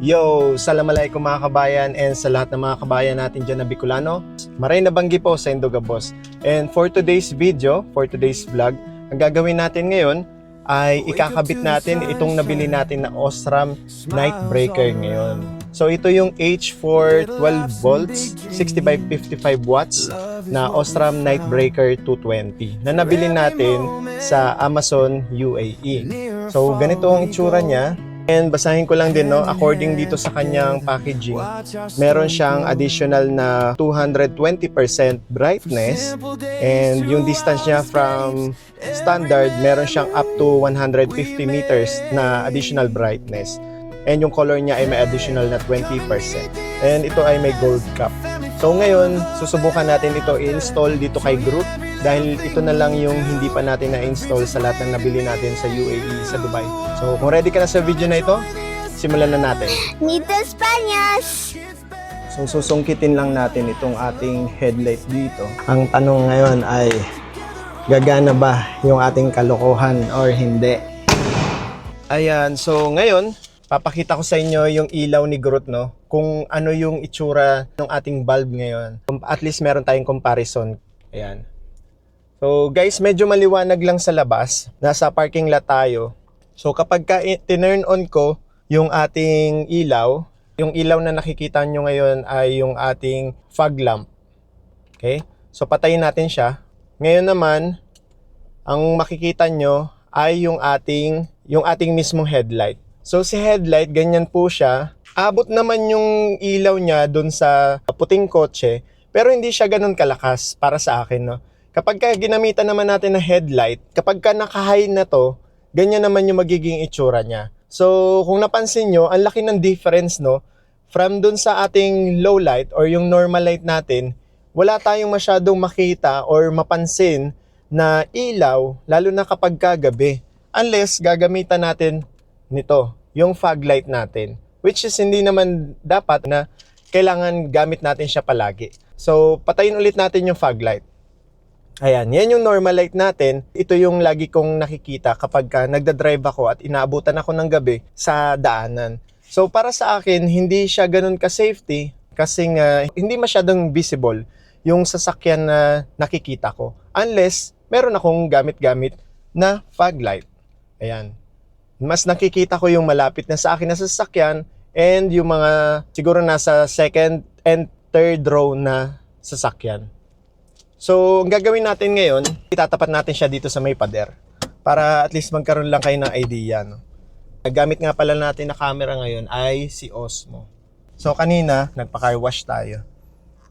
Yo! Assalamualaikum mga kabayan and sa lahat ng mga kabayan natin dyan na Bicolano. Maray na banggi po sa Indoga Boss. And for today's video, for today's vlog, ang gagawin natin ngayon ay ikakabit natin itong nabili natin na Osram Nightbreaker ngayon. So ito yung H4 12 volts, 6555 watts na Osram Nightbreaker 220 na nabili natin sa Amazon UAE. So ganito ang itsura niya. And basahin ko lang din, no, according dito sa kanyang packaging, meron siyang additional na 220% brightness, and yung distance niya from standard, meron siyang up to 150 meters na additional brightness. And yung color niya ay may additional na 20%. And ito ay may gold cap. So ngayon, susubukan natin ito i-install dito kay Groot dahil ito na lang yung hindi pa natin na-install sa lahat ng nabili natin sa UAE, sa Dubai. So kung ready ka na sa video na ito, simulan na natin. Nito Spanish! So susungkitin lang natin itong ating headlight dito. Ang tanong ngayon ay, gagana ba yung ating kalokohan or hindi? Ayan, so ngayon, papakita ko sa inyo yung ilaw ni Groot, no? Kung ano yung itsura ng ating bulb ngayon. At least meron tayong comparison. Ayan. So guys, medyo maliwanag lang sa labas. Nasa parking lot tayo. So kapag tinurn on ko yung ating ilaw, yung ilaw na nakikita nyo ngayon ay yung ating fog lamp. Okay? So patayin natin siya. Ngayon naman, ang makikita nyo ay yung ating mismong headlight. So si headlight, ganyan po siya. Abot naman yung ilaw niya dun sa puting kotse, pero hindi siya ganun kalakas para sa akin, no? Kapag ginamitan naman natin na headlight, kapag naka-high na to, ganyan naman yung magiging itsura niya. So kung napansin nyo, ang laki ng difference, no? From dun sa ating low light or yung normal light natin, wala tayong masyadong makita or mapansin na ilaw, lalo na kapag kagabi. Unless gagamitan natin nito, yung fog light natin. Which is hindi naman dapat na kailangan gamit natin siya palagi. So, patayin ulit natin yung fog light. Ayan, yan yung normal light natin. Ito yung lagi kong nakikita kapag nagdadrive ako at inaabutan ako ng gabi sa daanan. So, para sa akin, hindi siya ganun ka-safety kasi hindi masyadong visible yung sasakyan na nakikita ko. Unless, meron akong gamit-gamit na fog light. Ayan. Mas nakikita ko yung malapit na sa akin na sasakyan and yung mga siguro nasa second and third row na sasakyan. So, ang gagawin natin ngayon, itatapat natin siya dito sa may pader para at least magkaroon lang kayo ng idea, no? Gamit nga pala natin na camera ngayon ay si Osmo. So, kanina, nagpa-car wash tayo.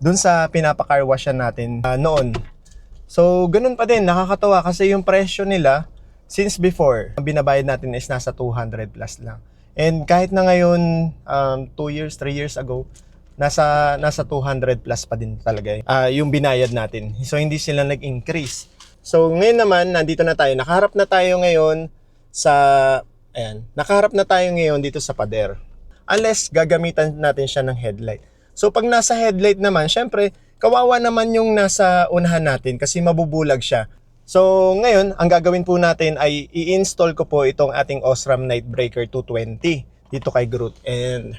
Dun sa pinapa-car washan natin noon. So, ganun pa din, nakakatawa kasi yung presyo nila since before, ang binabayad natin is nasa 200 plus lang. And kahit na ngayon, 2 years, 3 years ago, nasa 200 plus pa din talaga yung binayad natin. So hindi sila nag-increase. So ngayon naman, nandito na tayo. Nakaharap na tayo ngayon dito sa pader. Unless gagamitan natin siya ng headlight. So pag nasa headlight naman, syempre, kawawa naman yung nasa unahan natin kasi mabubulag siya. So, ngayon, ang gagawin po natin ay i-install ko po itong ating Osram Nightbreaker 220 dito kay Groot. And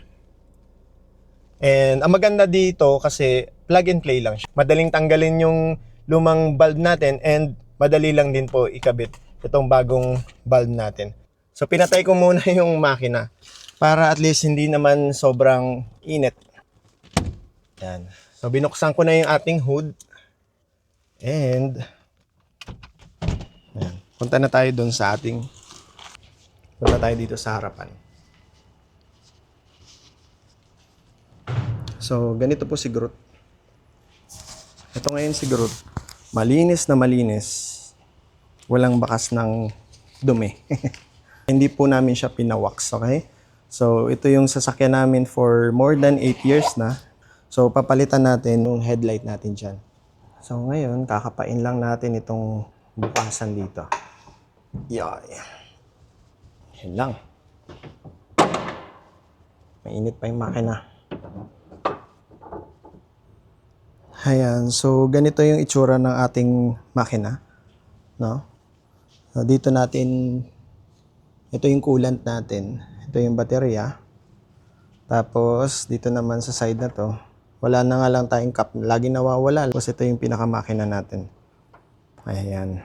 ang maganda dito kasi plug and play lang siya. Madaling tanggalin yung lumang bulb natin and madali lang din po ikabit itong bagong bulb natin. So, pinatay ko muna yung makina para at least hindi naman sobrang init. Yan. So, binuksan ko na yung ating hood. And ayan. Punta tayo dito sa harapan. So, ganito po si Groot. Ito ngayon si Groot. Malinis na malinis. Walang bakas ng dumi. Hindi po namin siya pinawax, okay? So, ito yung sasakyan namin for more than 8 years na. So, papalitan natin yung headlight natin dyan. So, ngayon, kakapain lang natin itong bukasan dito. Yan lang. Mainit pa yung makina. Ayan, so ganito yung itsura ng ating makina, no? So, dito natin, ito yung coolant natin. Ito yung baterya. Tapos, dito naman sa side na to, wala na nga lang tayong cap. Lagi nawawala. Tapos, ito yung pinakamakina natin. Ayan.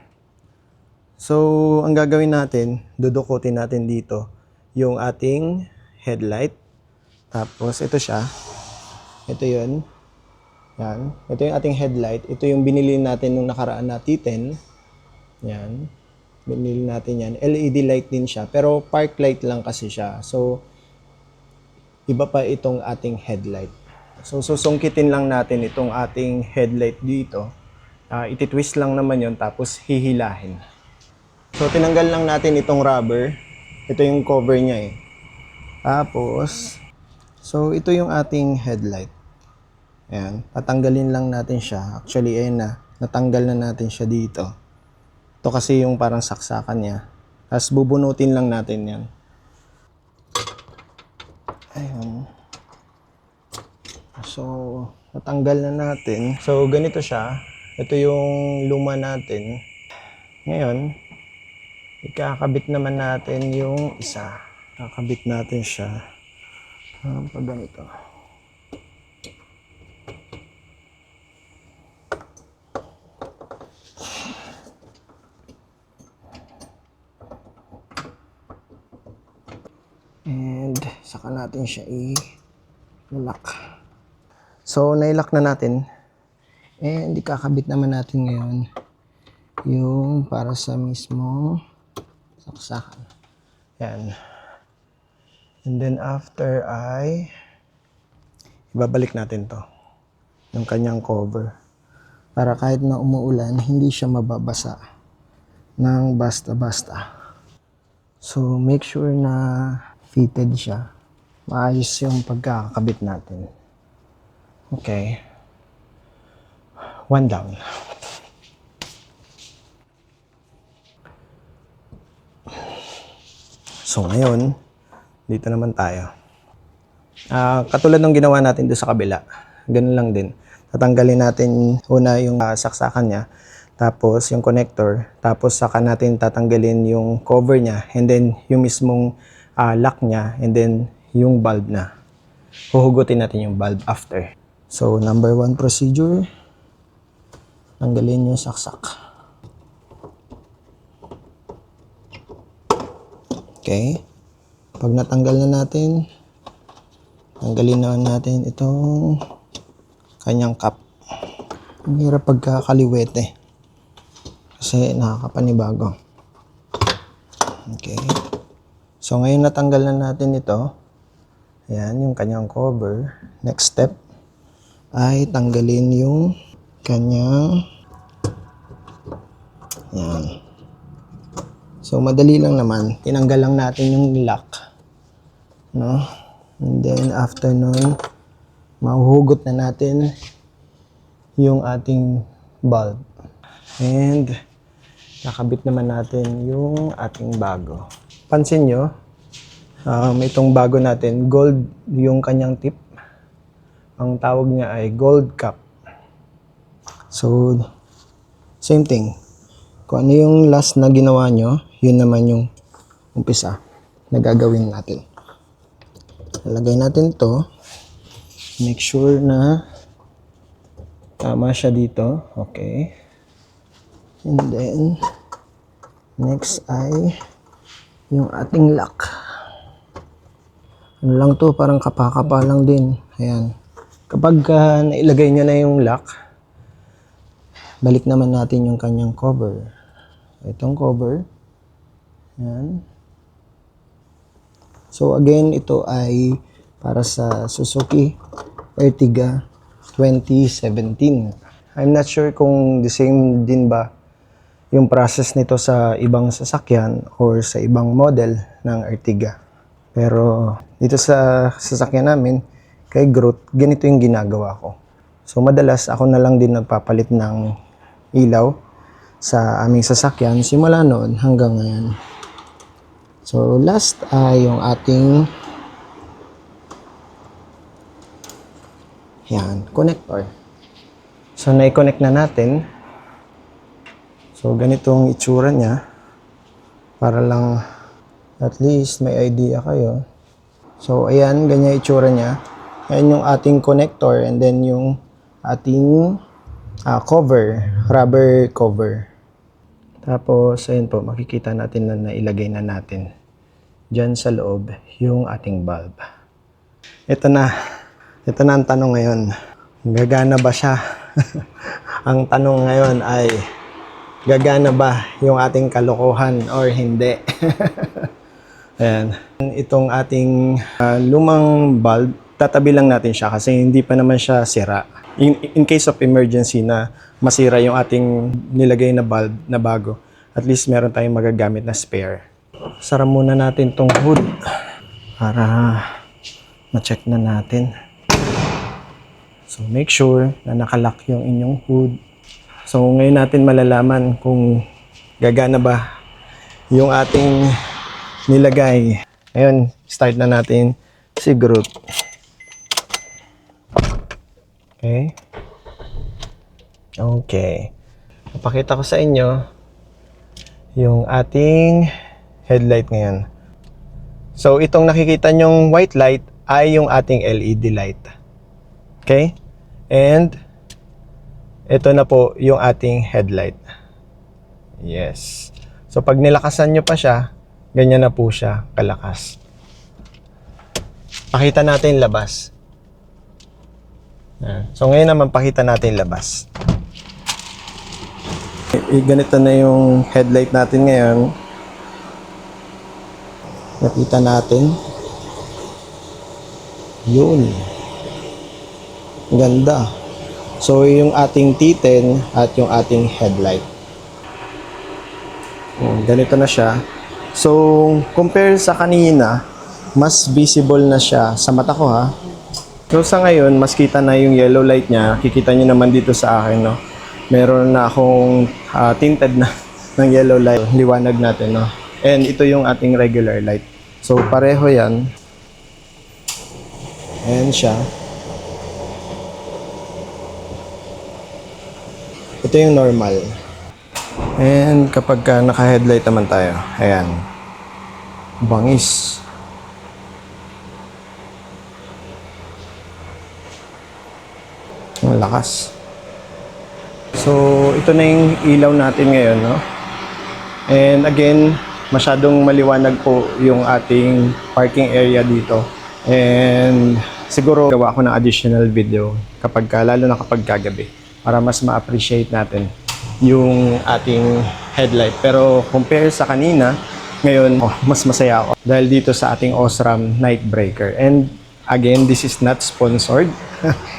So, ang gagawin natin, dudukutin natin dito yung ating headlight. Tapos, ito siya. Ito yun. Yan. Ito yung ating headlight. Ito yung binili natin nung nakaraan na T10. Yan. Binili natin yan. LED light din siya. Pero park light lang kasi siya. So, iba pa itong ating headlight. So, susungkitin lang natin itong ating headlight dito. Ititwist lang naman yon tapos hihilahin. So, tinanggal lang natin itong rubber. Ito yung cover niya eh. Tapos, so, ito yung ating headlight. Ayan. Tatanggalin lang natin siya. Actually, ayun na. Natanggal na natin siya dito. Ito kasi yung parang saksakan niya. Tapos, bubunutin lang natin yan. Ayun. So, natanggal na natin. So, ganito siya. Ito yung luma natin. Ngayon, ikakabit naman natin yung isa. Kakabit natin siya. Pag ganito. And saka natin siya i-lock. So, nailak na natin. And ikakabit naman natin ngayon yung para sa mismong saksakan. Yan. And then after ay ibabalik natin to. Yung kanyang cover. Para kahit na umuulan, hindi siya mababasa ng basta-basta. So, make sure na fitted siya. Maayos yung pagkakabit natin. Okay. One down. So, ngayon, dito naman tayo. Katulad ng ginawa natin doon sa kabila. Ganun lang din. Tatanggalin natin una yung saksakan niya. Tapos, yung connector. Tapos, saka natin tatanggalin yung cover niya. And then, yung mismong lock niya. And then, yung bulb na. Huhugutin natin yung bulb after. So, number 1 procedure. Tanggalin yung saksak. Okay. Pag natanggal na natin, tanggalin naman natin itong kanyang cap. Ang hirap pagkakaliwete. Kasi nakakapanibago. Okay. So, ngayon natanggal na natin ito. Ayan, yung kanyang cover. Next step ay tanggalin yung kanyang ayan. So, madali lang naman. Tinanggal lang natin yung lock. No? And then, after nun, mahuhugot na natin yung ating bulb. And, nakabit naman natin yung ating bago. Pansin nyo, itong bago natin, gold yung kanyang tip. Ang tawag niya ay gold cap. So, same thing. Kung ano yung last na ginawa nyo, yun naman yung umpisa na gagawin natin. Lagay natin to. Make sure na tama siya dito. Okay. And then, next ay yung ating lock. Ano lang to, parang kapa-kapa lang din. Ayan. Kapag nailagay nyo na yung lock, balik naman natin yung kanyang cover. Itong cover. Ayan. So again, ito ay para sa Suzuki Ertiga 2017. I'm not sure kung the same din ba yung process nito sa ibang sasakyan or sa ibang model ng Ertiga. Pero dito sa sasakyan namin, kay Groot, ganito yung ginagawa ko. So madalas ako na lang din nagpapalit ng ilaw sa aming sasakyan simula noon hanggang ngayon. So last ay yung ating yan, connector. So na-connect na natin. So ganitong itsura niya para lang at least may idea kayo. So, ayan, ganyan yung itsura niya. Ayan yung ating connector and then yung ating cover, rubber cover. Tapos, ayan po, makikita natin na nailagay na natin dyan sa loob yung ating bulb. Ito na ang tanong ngayon. Gagana ba siya? Ang tanong ngayon ay, gagana ba yung ating kalokohan or hindi? Ayan. Itong ating lumang bulb, tatabi lang natin siya kasi hindi pa naman siya sira. In case of emergency na masira yung ating nilagay na bulb na bago, at least meron tayong magagamit na spare. Sara muna natin tong hood para ma-check na natin. So make sure na nakalock yung inyong hood. So ngayon natin malalaman kung gagana ba yung ating nilagay. Ngayon, start na natin si Groot. Okay. Okay. Papakita ko sa inyo yung ating headlight ngayon. So, itong nakikita nyong white light ay yung ating LED light. Okay? And, ito na po yung ating headlight. Yes. So, pag nilakasan nyo pa siya, ganyan na po siya kalakas. Pakita natin labas. So ngayon naman pakita natin labas. Ganito na yung headlight natin ngayon. Nakita natin. Yun. Ganda. So yung ating T10 at yung ating headlight. Ganito na siya. So, compare sa kanina, mas visible na siya sa mata ko ha. So, sa ngayon, mas kita na yung yellow light niya. Kikita nyo naman dito sa akin, no? Meron na akong tinted na ng yellow light. Liwanag natin, no? And ito yung ating regular light. So, pareho yan. Ayan siya. Ito yung normal. And kapag naka-headlight naman tayo, ayan, bangis. Ang lakas. So, ito na yung ilaw natin ngayon, no? And again, masyadong maliwanag po yung ating parking area dito. And siguro gawa ko ng additional video lalo na kapag kagabi para mas ma-appreciate natin yung ating headlight. Pero compare sa kanina, ngayon mas masaya ako dahil dito sa ating Osram Nightbreaker. And again, this is not sponsored.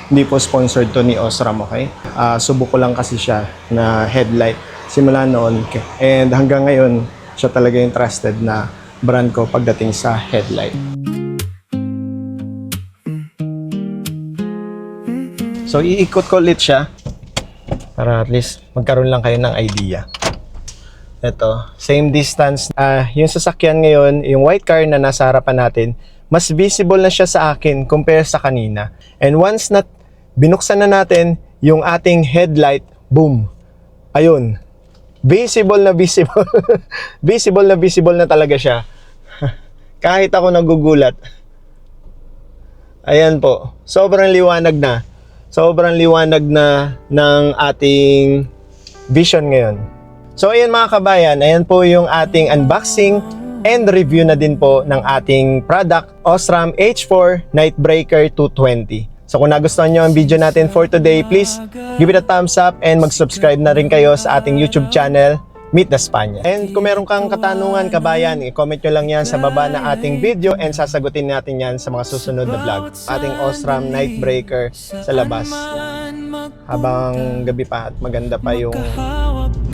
Hindi po sponsored to ni Osram, okay? Subok ko lang kasi siya na headlight simula noon. And hanggang ngayon, siya talaga yung trusted na brand ko pagdating sa headlight. So iikot ko ulit siya para at least magkaroon lang kayo ng idea. Ito, same distance. Yung sasakyan ngayon, yung white car na nasa harapan natin, mas visible na siya sa akin compare sa kanina. And once na binuksan na natin yung ating headlight, boom. Ayun. Visible na visible. visible na talaga siya. Kahit ako nagugulat. Ayan po. Sobrang liwanag na. Sobrang liwanag na ng ating vision ngayon. So ayan mga kabayan, ayan po yung ating unboxing and review na din po ng ating product, Osram H4 Nightbreaker 220. So kung nagustuhan nyo ang video natin for today, please give it a thumbs up and mag-subscribe na rin kayo sa ating YouTube channel, Meet the Spaniards. And kung meron kang katanungan, kabayan, i-comment nyo lang yan sa baba ng ating video and sasagutin natin yan sa mga susunod na vlog. Ating Osram Nightbreaker sa labas. Habang gabi pa at maganda pa yung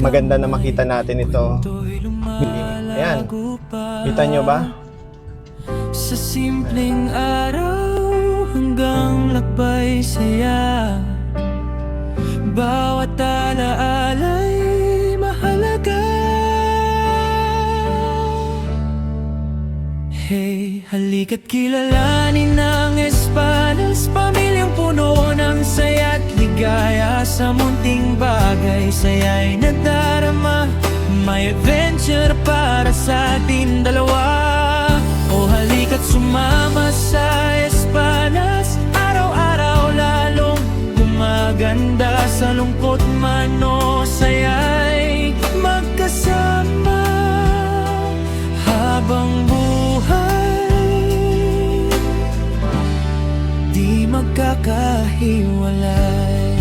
maganda na makita natin ito. Ayan. Kita nyo ba? Sa simpleng araw hanggang lakbay saya, bawat alaala'y mahalaga. Hey, halika't kilalanin ng Españols, pamilyang puno ng saya't ligaya. Sa munting bagay, saya'y nadarama, may adventure para sa ating dalawa. O halika't sumama sumama sa Espanas, araw-araw lalong gumaganda. Sa lungkot man o saya'y magkasama habang buhay, di magkakahiwalay.